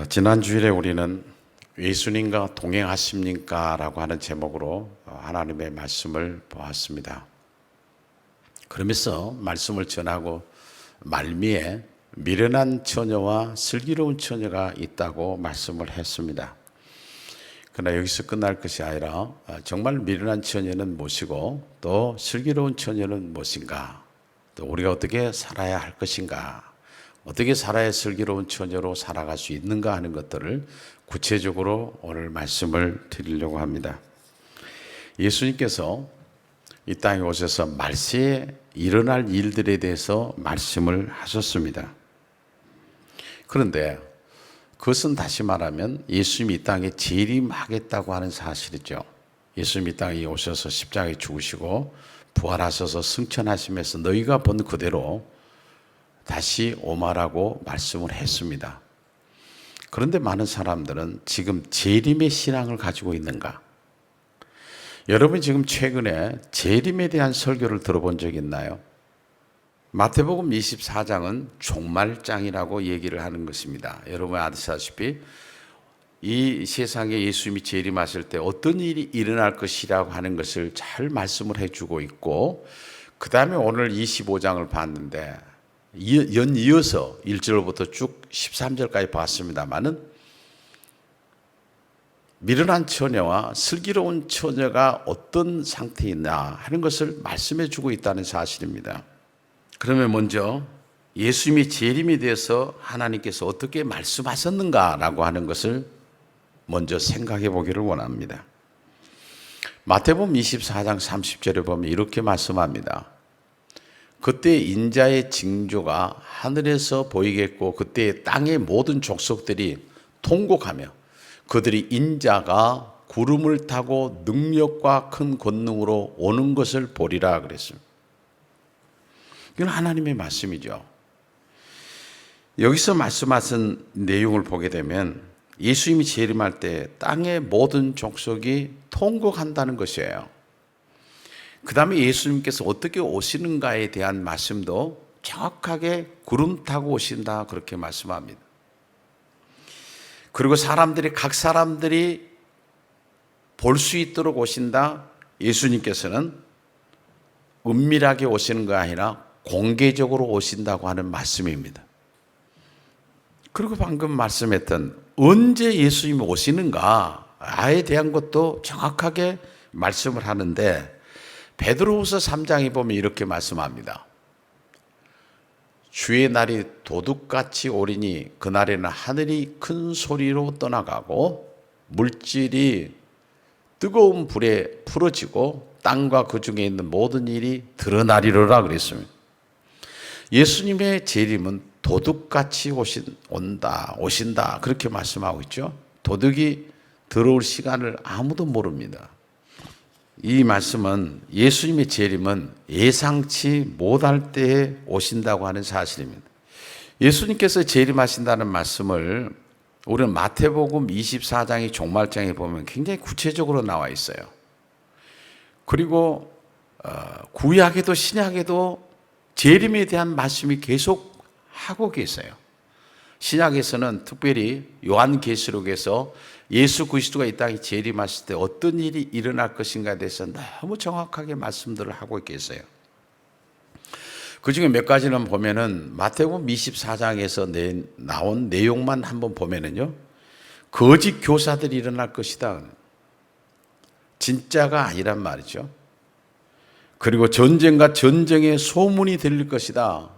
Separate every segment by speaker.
Speaker 1: 지난 주일에 우리는 예수님과 동행하십니까? 라고 하는 제목으로 하나님의 말씀을 보았습니다. 그러면서 말씀을 전하고 말미에 미련한 처녀와 슬기로운 처녀가 있다고 말씀을 했습니다. 그러나 여기서 끝날 것이 아니라 정말 미련한 처녀는 무엇이고 또 슬기로운 처녀는 무엇인가? 또 우리가 어떻게 살아야 할 것인가? 어떻게 살아야 슬기로운 처녀로 살아갈 수 있는가 하는 것들을 구체적으로 오늘 말씀을 드리려고 합니다. 예수님께서 이 땅에 오셔서 말세에 일어날 일들에 대해서 말씀을 하셨습니다. 그런데 그것은 다시 말하면 예수님이 이 땅에 재림하겠다고 하는 사실이죠. 예수님이 이 땅에 오셔서 십자가에 죽으시고 부활하셔서 승천하시면서 너희가 본 그대로 다시 오마라고 말씀을 했습니다. 그런데 많은 사람들은 지금 재림의 신앙을 가지고 있는가? 여러분 지금 최근에 재림에 대한 설교를 들어본 적 있나요? 마태복음 24장은 종말장이라고 얘기를 하는 것입니다. 여러분 아시다시피 이 세상에 예수님이 재림하실 때 어떤 일이 일어날 것이라고 하는 것을 잘 말씀을 해주고 있고, 그 다음에 오늘 25장을 봤는데 연이어서 1절부터 쭉 13절까지 봤습니다만은 미련한 처녀와 슬기로운 처녀가 어떤 상태에 있나 하는 것을 말씀해 주고 있다는 사실입니다. 그러면 먼저 예수님이 재림에 대해서 하나님께서 어떻게 말씀하셨는가라고 하는 것을 먼저 생각해 보기를 원합니다. 마태복음 24장 30절에 보면 이렇게 말씀합니다. 그때 인자의 징조가 하늘에서 보이겠고 그때 땅의 모든 족속들이 통곡하며 그들이 인자가 구름을 타고 능력과 큰 권능으로 오는 것을 보리라 그랬습니다. 이건 하나님의 말씀이죠. 여기서 말씀하신 내용을 보게 되면 예수님이 재림할 때 땅의 모든 족속이 통곡한다는 것이에요. 그 다음에 예수님께서 어떻게 오시는가에 대한 말씀도 정확하게 구름 타고 오신다 그렇게 말씀합니다. 그리고 각 사람들이 볼 수 있도록 오신다. 예수님께서는 은밀하게 오시는 거 아니라 공개적으로 오신다고 하는 말씀입니다. 그리고 방금 말씀했던 언제 예수님이 오시는가에 대한 것도 정확하게 말씀을 하는데 베드로후서 3장에 보면 이렇게 말씀합니다. 주의 날이 도둑같이 오리니 그날에는 하늘이 큰 소리로 떠나가고 물질이 뜨거운 불에 풀어지고 땅과 그 중에 있는 모든 일이 드러나리로라 그랬습니다. 예수님의 재림은 도둑같이 오신다 그렇게 말씀하고 있죠. 도둑이 들어올 시간을 아무도 모릅니다. 이 말씀은 예수님의 재림은 예상치 못할 때에 오신다고 하는 사실입니다. 예수님께서 재림하신다는 말씀을 우리는 마태복음 24장의 종말장에 보면 굉장히 구체적으로 나와 있어요. 그리고 구약에도 신약에도 재림에 대한 말씀이 계속 하고 계세요. 신약에서는 특별히 요한계시록에서 예수 그리스도가 이 땅에 재림하실 때 어떤 일이 일어날 것인가에 대해서 너무 정확하게 말씀들을 하고 계세요. 그 중에 몇 가지는 보면은 마태복음 24장에서 나온 내용만 한번 보면은요, 거짓 교사들이 일어날 것이다. 진짜가 아니란 말이죠. 그리고 전쟁과 전쟁의 소문이 들릴 것이다.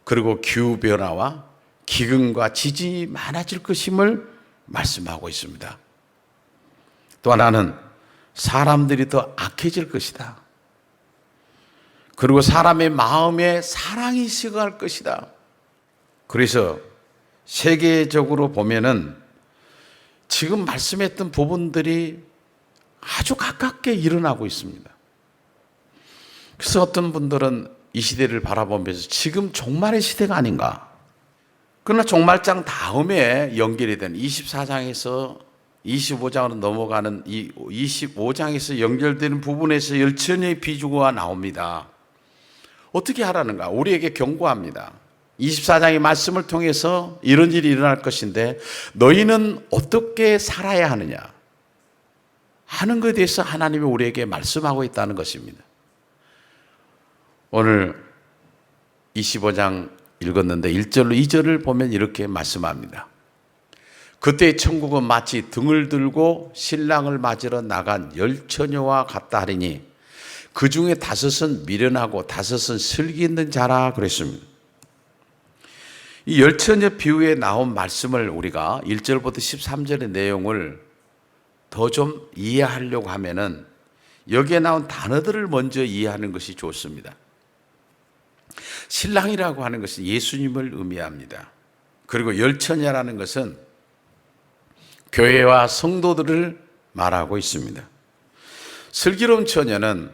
Speaker 1: 그리고 기후변화와 기근과 지진이 많아질 것임을 말씀하고 있습니다. 또 하나는 사람들이 더 악해질 것이다. 그리고 사람의 마음에 사랑이 식어갈 것이다. 그래서 세계적으로 보면은 지금 말씀했던 부분들이 아주 가깝게 일어나고 있습니다. 그래서 어떤 분들은 이 시대를 바라보면서 지금 종말의 시대가 아닌가. 그러나 종말장 다음에 연결이 된 24장에서 25장으로 넘어가는 이 25장에서 연결되는 부분에서 열천의 비유가 나옵니다. 어떻게 하라는가? 우리에게 경고합니다. 24장의 말씀을 통해서 이런 일이 일어날 것인데 너희는 어떻게 살아야 하느냐 하는 것에 대해서 하나님이 우리에게 말씀하고 있다는 것입니다. 오늘 25장 읽었는데 1절로 2절을 보면 이렇게 말씀합니다. 그때 천국은 마치 등을 들고 신랑을 맞으러 나간 열 처녀와 같다 하리니 그 중에 5은 미련하고 5은 슬기 있는 자라 그랬습니다. 이 열 처녀 비유에 나온 말씀을 우리가 1절부터 13절의 내용을 더 좀 이해하려고 하면은 여기에 나온 단어들을 먼저 이해하는 것이 좋습니다. 신랑이라고 하는 것은 예수님을 의미합니다. 그리고 열 처녀라는 것은 교회와 성도들을 말하고 있습니다. 슬기로운 처녀는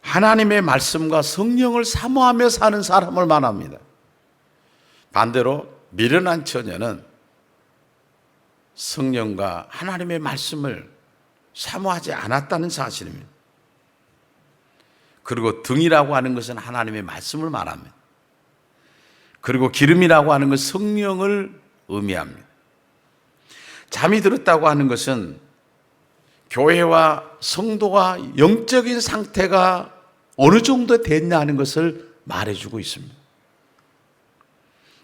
Speaker 1: 하나님의 말씀과 성령을 사모하며 사는 사람을 말합니다. 반대로 미련한 처녀는 성령과 하나님의 말씀을 사모하지 않았다는 사실입니다. 그리고 등이라고 하는 것은 하나님의 말씀을 말합니다. 그리고 기름이라고 하는 것은 성령을 의미합니다. 잠이 들었다고 하는 것은 교회와 성도가 영적인 상태가 어느 정도 됐냐 하는 것을 말해주고 있습니다.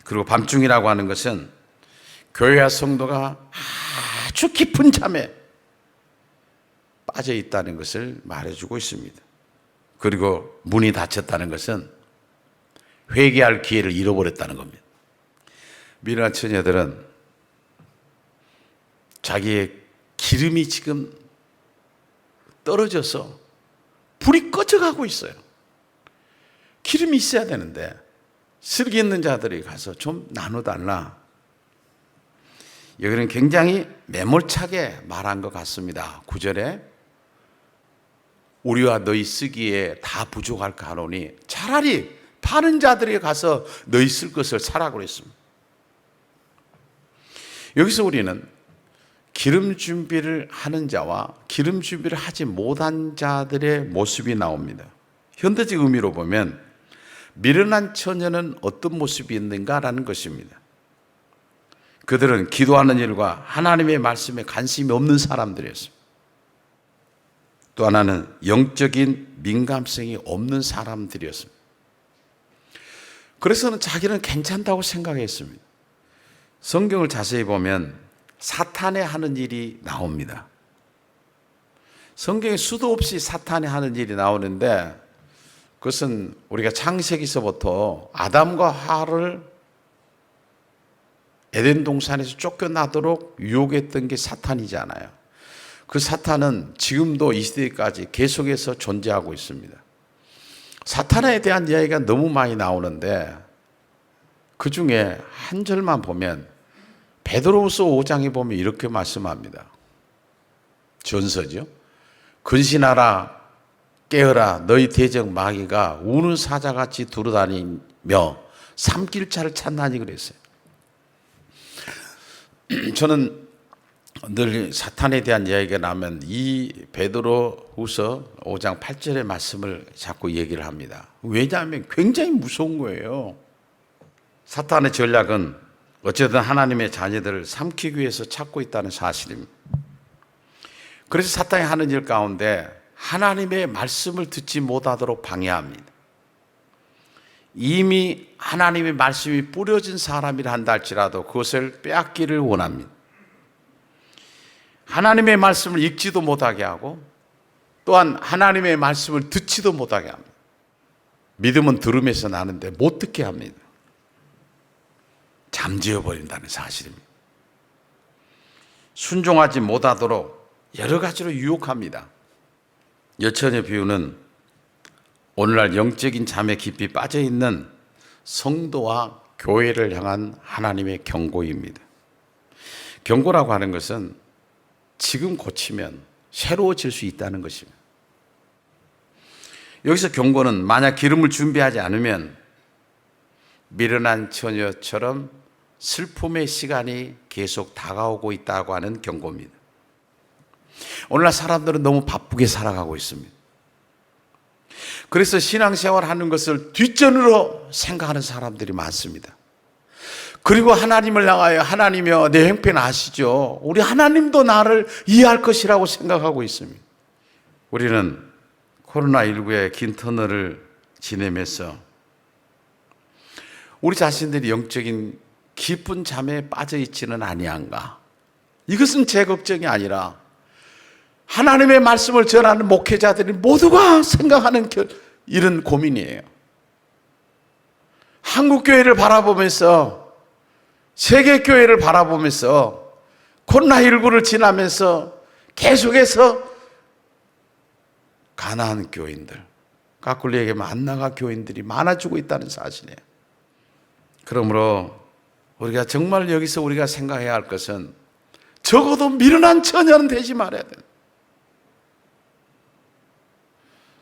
Speaker 1: 그리고 밤중이라고 하는 것은 교회와 성도가 아주 깊은 잠에 빠져 있다는 것을 말해주고 있습니다. 그리고 문이 닫혔다는 것은 회개할 기회를 잃어버렸다는 겁니다. 미련한 처녀들은 자기의 기름이 지금 떨어져서 불이 꺼져가고 있어요. 기름이 있어야 되는데 슬기 있는 자들이 가서 좀 나눠달라. 여기는 굉장히 매몰차게 말한 것 같습니다. 9절에 우리와 너희 쓰기에 다 부족할까 하노니 차라리 파는 자들이 가서 너희 쓸 것을 사라고 그랬습니다. 여기서 우리는 기름 준비를 하는 자와 기름 준비를 하지 못한 자들의 모습이 나옵니다. 현대적 의미로 보면 미련한 처녀는 어떤 모습이 있는가라는 것입니다. 그들은 기도하는 일과 하나님의 말씀에 관심이 없는 사람들이었습니다. 또 하나는 영적인 민감성이 없는 사람들이었습니다. 그래서는 자기는 괜찮다고 생각했습니다. 성경을 자세히 보면 사탄의 하는 일이 나옵니다. 성경에 수도 없이 사탄이 하는 일이 나오는데 그것은 우리가 창세기서부터 아담과 하와를 에덴 동산에서 쫓겨나도록 유혹했던 게 사탄이잖아요. 그 사탄은 지금도 이 시대까지 계속해서 존재하고 있습니다. 사탄에 대한 이야기가 너무 많이 나오는데 그 중에 한 절만 보면 베드로후서 5장에 보면 이렇게 말씀합니다. 전서죠. 근신하라 깨어라 너희 대적 마귀가 우는 사자같이 두루다니며 삼킬자를 찾나니 그랬어요. 저는 늘 사탄에 대한 이야기가 나면 이 베드로후서 5장 8절의 말씀을 자꾸 얘기를 합니다. 왜냐하면 굉장히 무서운 거예요. 사탄의 전략은 어쨌든 하나님의 자녀들을 삼키기 위해서 찾고 있다는 사실입니다. 그래서 사탄이 하는 일 가운데 하나님의 말씀을 듣지 못하도록 방해합니다. 이미 하나님의 말씀이 뿌려진 사람이라 한다 할지라도 그것을 빼앗기를 원합니다. 하나님의 말씀을 읽지도 못하게 하고 또한 하나님의 말씀을 듣지도 못하게 합니다. 믿음은 들음에서 나는데 못 듣게 합니다. 잠재워 버린다는 사실입니다. 순종하지 못하도록 여러 가지로 유혹합니다. 여천의 비유는 오늘날 영적인 잠에 깊이 빠져있는 성도와 교회를 향한 하나님의 경고입니다. 경고라고 하는 것은 지금 고치면 새로워질 수 있다는 것입니다. 여기서 경고는 만약 기름을 준비하지 않으면 미련한 처녀처럼 슬픔의 시간이 계속 다가오고 있다고 하는 경고입니다. 오늘날 사람들은 너무 바쁘게 살아가고 있습니다. 그래서 신앙생활 하는 것을 뒷전으로 생각하는 사람들이 많습니다. 그리고 하나님을 향하여 하나님이여 내 형편 아시죠? 우리 하나님도 나를 이해할 것이라고 생각하고 있습니다. 우리는 코로나19의 긴 터널을 지내면서 우리 자신들이 영적인 깊은 잠에 빠져 있지는 아니한가? 이것은 제 걱정이 아니라 하나님의 말씀을 전하는 목회자들이 모두가 생각하는 이런 고민이에요. 한국 교회를 바라보면서, 세계 교회를 바라보면서 코로나19를 지나면서 계속해서 가난한 교인들, 거꾸로 얘기하면 안 나가 교인들이 많아지고 있다는 사실이에요. 그러므로 우리가 정말 여기서 우리가 생각해야 할 것은 적어도 미련한 처녀는 되지 말아야 돼.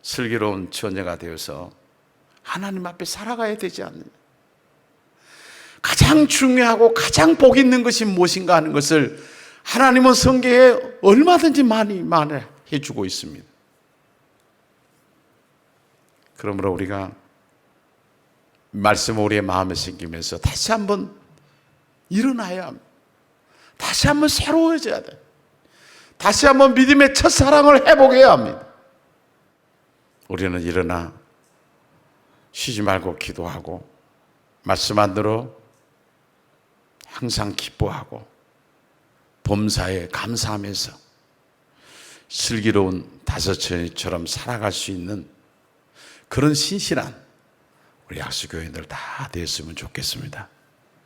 Speaker 1: 슬기로운 처녀가 되어서 하나님 앞에 살아가야 되지 않느냐. 가장 중요하고 가장 복 있는 것이 무엇인가 하는 것을 하나님은 성경에 얼마든지 많이 말해 주고 있습니다. 그러므로 우리가 말씀을 우리의 마음에 새기면서 다시 한번 일어나야 합니다. 다시 한번 새로워져야 돼. 다시 한번 믿음의 첫사랑을 회복해야 합니다. 우리는 일어나 쉬지 말고 기도하고 말씀 안대로 항상 기뻐하고 범사에 감사하면서 슬기로운 다섯처녀처럼 살아갈 수 있는 그런 신실한 우리 약수교인들 다 되었으면 좋겠습니다.